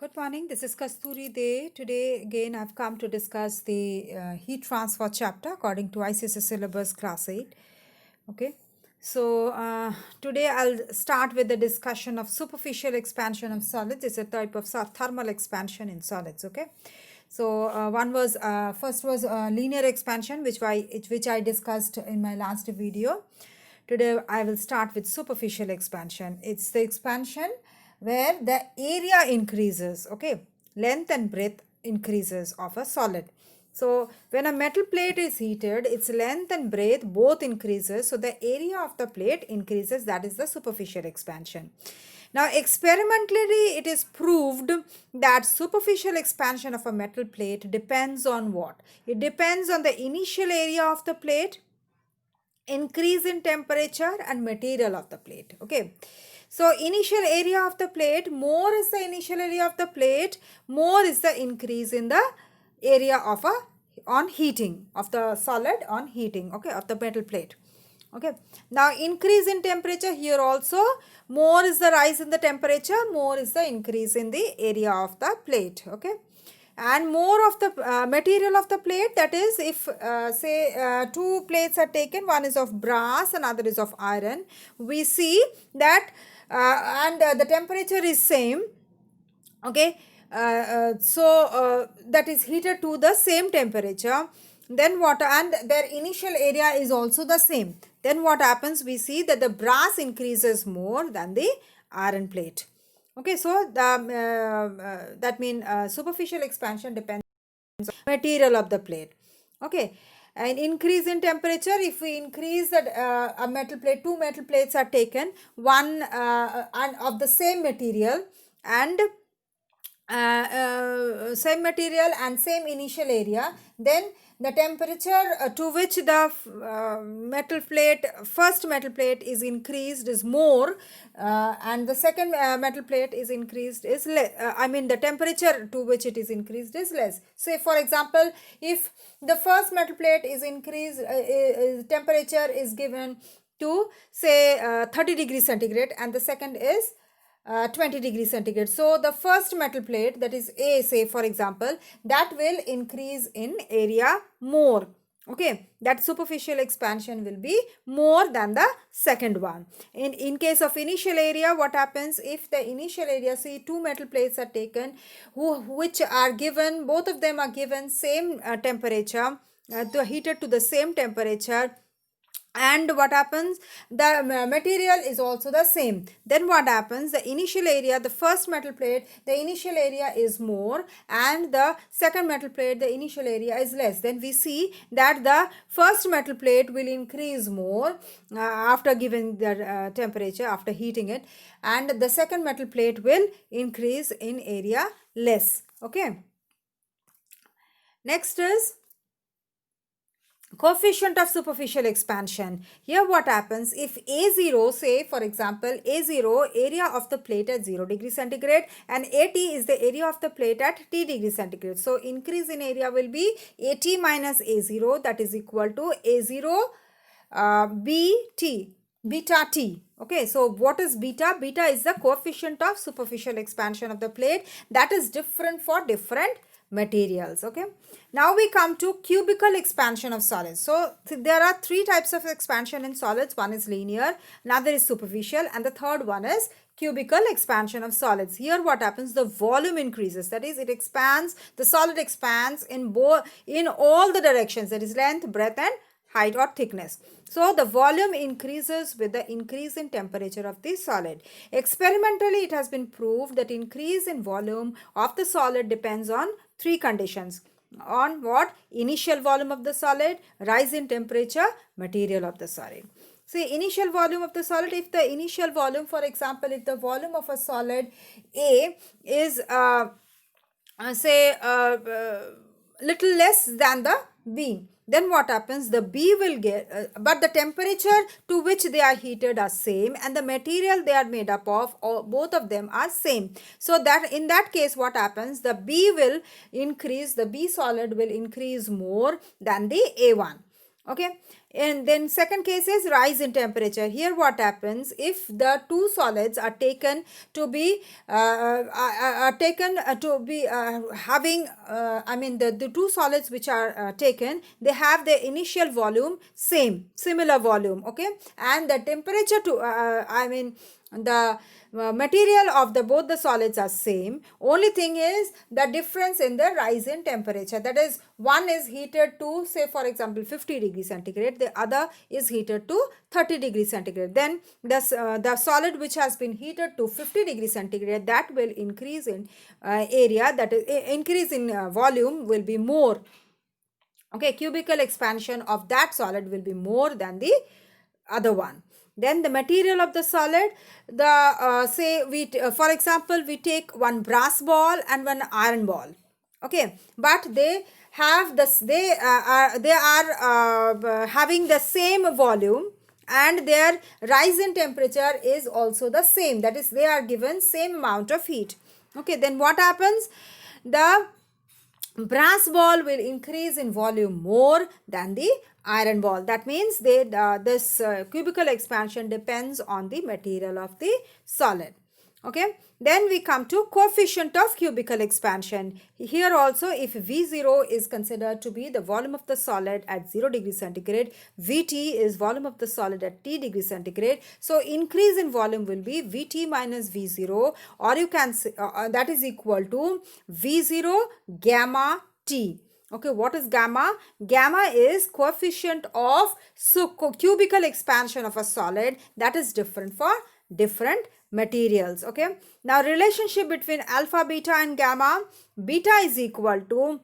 Good morning. This is Kasturi Day. Today again I've come to discuss the heat transfer chapter according to ICSE syllabus class 8. Okay. So today I'll start with the discussion of superficial expansion of solids. It's a type of thermal expansion in solids. Okay. So first was linear expansion, which I discussed in my last video. Today I will start with superficial expansion. It's the expansion where the area increases, okay, length and breadth increases of a solid. So when a metal plate is heated, its length and breadth both increases, so the area of the plate increases. That is the superficial expansion. Now experimentally it is proved that superficial expansion of a metal plate depends on what? It depends on the initial area of the plate, increase in temperature, and material of the plate. Okay, so initial area of the plate, more is the initial area of the plate, more is the increase in the area of a on heating of the solid on heating, okay, of the metal plate. Okay, now increase in temperature, here also more is the rise in the temperature, more is the increase in the area of the plate. Okay, and more of the material of the plate, that is, if say two plates are taken, one is of brass, another is of iron, we see that the temperature is same. Okay, that is heated to the same temperature, then what, and their initial area is also the same, then what happens, we see that the brass increases more than the iron plate. Okay, so that means superficial expansion depends on material of the plate. Okay, and increase in temperature, if we increase that a metal plate, two metal plates are taken, one and of the same material and same material and same initial area, then the temperature to which the first metal plate is increased is more, and the second metal plate is increased is less. The temperature to which it is increased is less. Say for example, if the first metal plate is increased, temperature is given to say 30 degrees centigrade, and the second is 20 degrees centigrade. So the first metal plate, that is A, say for example, that will increase in area more. Okay, that superficial expansion will be more than the second one. In case of initial area, what happens, if the initial area, see two metal plates are taken, which are given, both of them are given same temperature, heated to the same temperature, and what happens, the material is also the same, then what happens, the initial area, the first metal plate, the initial area is more, and the second metal plate, the initial area is less, then we see that the first metal plate will increase more after giving the temperature, after heating it, and the second metal plate will increase in area less. Okay, next is coefficient of superficial expansion. Here what happens, if A0, say for example, A0, area of the plate at 0 degrees centigrade, and AT is the area of the plate at T degrees centigrade. So increase in area will be AT minus A0, that is equal to A0 BT, beta T. Okay, so what is beta? Beta is the coefficient of superficial expansion of the plate, that is different for different materials. Okay, now we come to cubical expansion of solids. So there are three types of expansion in solids. One is linear, another is superficial, and the third one is cubical expansion of solids. Here what happens, the volume increases, that is, it expands, the solid expands in all the directions, that is length, breadth, and height or thickness. So the volume increases with the increase in temperature of the solid. Experimentally, it has been proved that increase in volume of the solid depends on three conditions. On what? Initial volume of the solid, rise in temperature, material of the solid. See, initial volume of the solid, if the initial volume, for example, if the volume of a solid A is little less than the B, then what happens, the B will get but the temperature to which they are heated are same, and the material they are made up of, or both of them are same. So that in that case what happens, the B will increase, the B solid will increase more than the A1. Okay, and then second case is rise in temperature. Here what happens, if the two solids are taken to be having I mean the two solids which are taken, they have the initial volume similar volume. Okay, and the temperature to I mean the material of the both the solids are same. Only thing is the difference in the rise in temperature, that is one is heated to, say for example, 50 degrees centigrade, the other is heated to 30 degrees centigrade. Then the solid which has been heated to 50 degrees centigrade, that will increase in area, that is increase in volume will be more. Okay, cubical expansion of that solid will be more than the other one. Then the material of the solid, the say we for example we take one brass ball and one iron ball. Okay, but they have this, they are having the same volume, and their rise in temperature is also the same, that is they are given same amount of heat. Okay, then what happens, the brass ball will increase in volume more than the iron ball. That means this cubical expansion depends on the material of the solid. Okay, then we come to coefficient of cubical expansion. Here also, if V0 is considered to be the volume of the solid at 0 degree centigrade, Vt is volume of the solid at T degree centigrade. So increase in volume will be Vt minus V0, or you can say that is equal to V0 gamma T. Okay, what is gamma? Gamma is coefficient of cubical expansion of a solid, that is different for different materials. Okay, now relationship between alpha, beta and gamma. Beta is equal to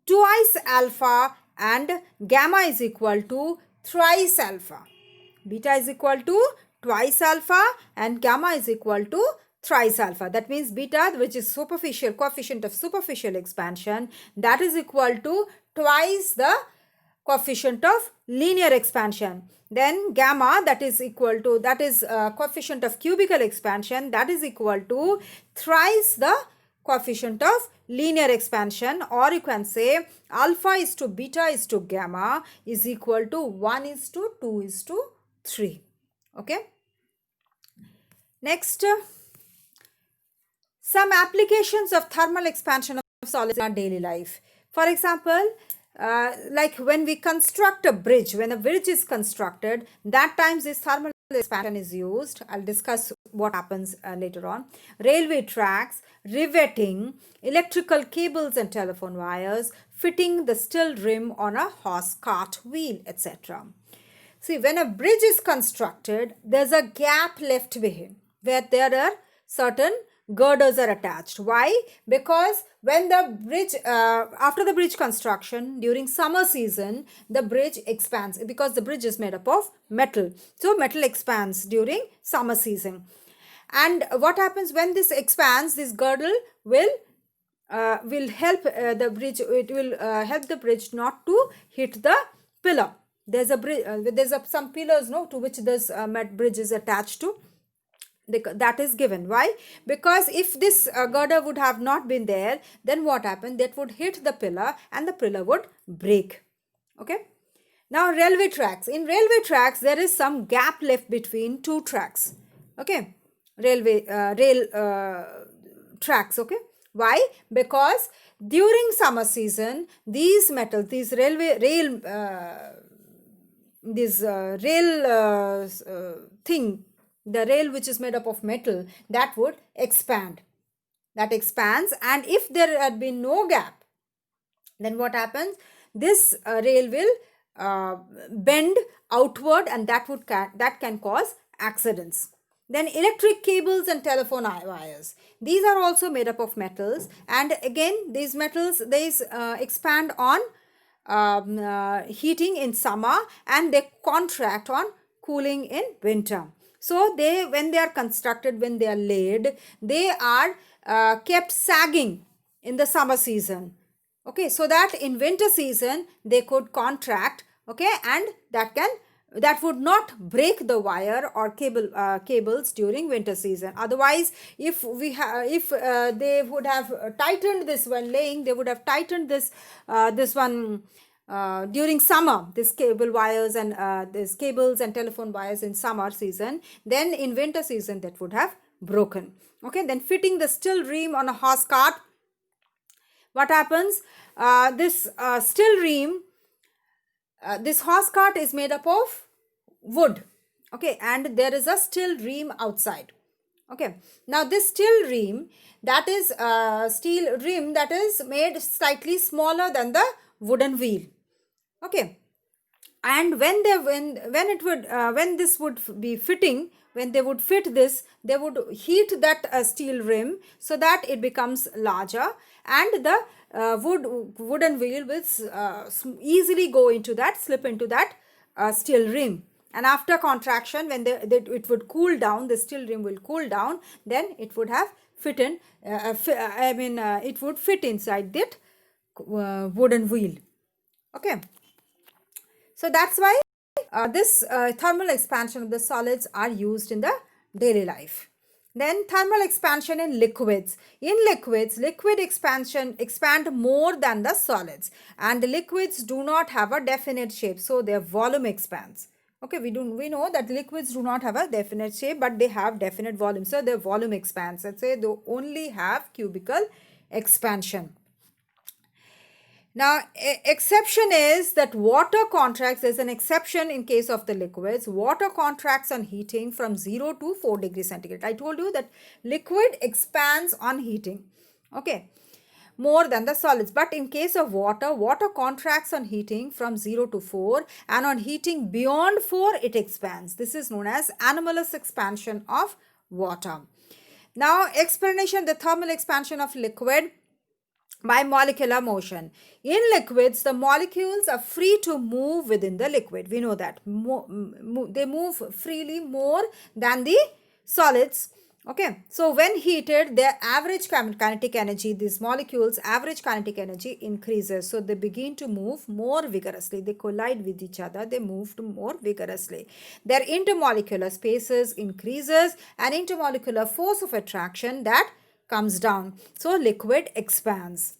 twice alpha and gamma is equal to thrice alpha. Beta is equal to twice alpha and gamma is equal to thrice alpha. That means beta, which is superficial, coefficient of superficial expansion, that is equal to twice the coefficient of linear expansion. Then gamma, that is equal to, that is coefficient of cubical expansion, that is equal to thrice the coefficient of linear expansion, or you can say alpha is to beta is to gamma is equal to 1 is to 2 is to 3. Okay, next, some applications of thermal expansion of solids in our daily life. For example, like when we construct a bridge, when a bridge is constructed, that times this thermal expansion is used. I'll discuss what happens later on. Railway tracks, riveting, electrical cables and telephone wires, fitting the steel rim on a horse cart wheel, etc. See, when a bridge is constructed, there's a gap left behind where there are certain girders are attached. Why? Because when the bridge, after the bridge construction, during summer season, the bridge expands because the bridge is made up of metal. So metal expands during summer season. And what happens when this expands, this girdle will help the bridge, it will help the bridge not to hit the pillar. There's a bridge, some pillars, no, to which this bridge is attached to. That is given. Why? Because if this girder would have not been there, then what happened? That would hit the pillar and the pillar would break. Okay. Now railway tracks. In railway tracks, there is some gap left between two tracks. Okay. Railway tracks. Okay. Why? Because during summer season, these metals, these rail thing, the rail which is made up of metal, that would expand. That expands, and if there had been no gap, then what happens? This rail will bend outward, and that can cause accidents. Then electric cables and telephone wires. These are also made up of metals, and again these metals, expand on heating in summer and they contract on cooling in winter. So when they are constructed, when they are laid, they are kept sagging in the summer season. Okay, so that in winter season they could contract. Okay, and that would not break the wire or cables during winter season. Otherwise, if they would have tightened this when laying, they would have tightened this one during summer, this cable wires and this cables and telephone wires in summer season, then in winter season that would have broken. Okay, then fitting the steel rim on a horse cart, what happens? This steel rim, this horse cart is made up of wood. Okay, and there is a steel rim outside. Okay, now this steel rim, that is steel rim that is made slightly smaller than the wooden wheel. Okay, and when this would be fitting, when they would fit this, they would heat that steel rim so that it becomes larger, and the wooden wheel will easily go into that, slip into that steel rim. And after contraction, when it would cool down, the steel rim will cool down, then it would have fit in, it would fit inside that wooden wheel. Okay, so that's why this thermal expansion of the solids are used in the daily life. Then thermal expansion in liquids. In liquids, liquid expansion expand more than the solids, and the liquids do not have a definite shape, so their volume expands. Okay, we know that liquids do not have a definite shape, but they have definite volume, so their volume expands. Let's say they only have cubical expansion. Now, exception is that water contracts. There's an exception in case of the liquids. Water contracts on heating from 0 to 4 degrees centigrade. I told you that liquid expands on heating, okay, more than the solids. But in case of water, water contracts on heating from 0 to 4, and on heating beyond 4, it expands. This is known as anomalous expansion of water. Now, explanation: the thermal expansion of liquid by molecular motion. In liquids, the molecules are free to move within the liquid. We know that. They move freely more than the solids. Okay, so when heated, their average kinetic energy, these molecules' average kinetic energy increases. So they begin to move more vigorously. They collide with each other. They move more vigorously. Their intermolecular spaces increases, and intermolecular force of attraction that comes down. So liquid expands.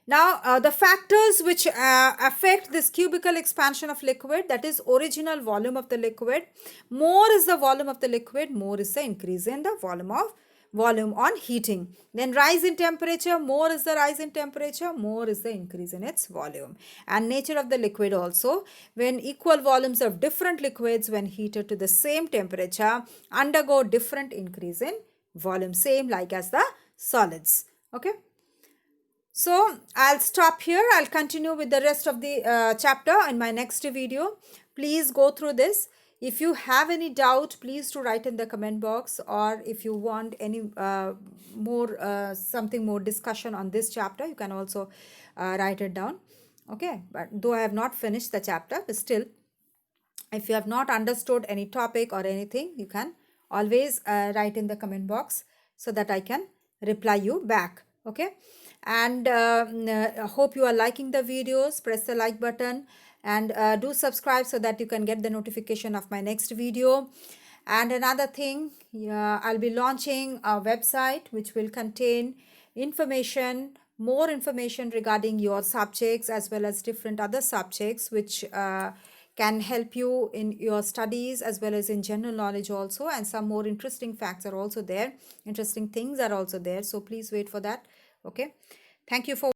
Now, the factors which affect this cubical expansion of liquid, that is original volume of the liquid. More is the volume of the liquid, more is the increase in the volume on heating. Then rise in temperature, more is the rise in temperature, more is the increase in its volume. And nature of the liquid also, when equal volumes of different liquids when heated to the same temperature undergo different increase in volume, same like as the solids. Okay. So I'll stop here. I'll continue with the rest of the chapter in my next video. Please go through this. If you have any doubt, please to write in the comment box, or if you want any something more discussion on this chapter, you can also write it down. Okay, but though I have not finished the chapter, but still, if you have not understood any topic or anything, you can always write in the comment box so that I can reply you back. Okay, and hope you are liking the videos. Press the like button and do subscribe so that you can get the notification of my next video. And another thing, I'll be launching a website which will contain information, more information regarding your subjects as well as different other subjects which can help you in your studies as well as in general knowledge also, and some more interesting facts are also there, interesting things are also there. So please wait for that. Okay, thank you for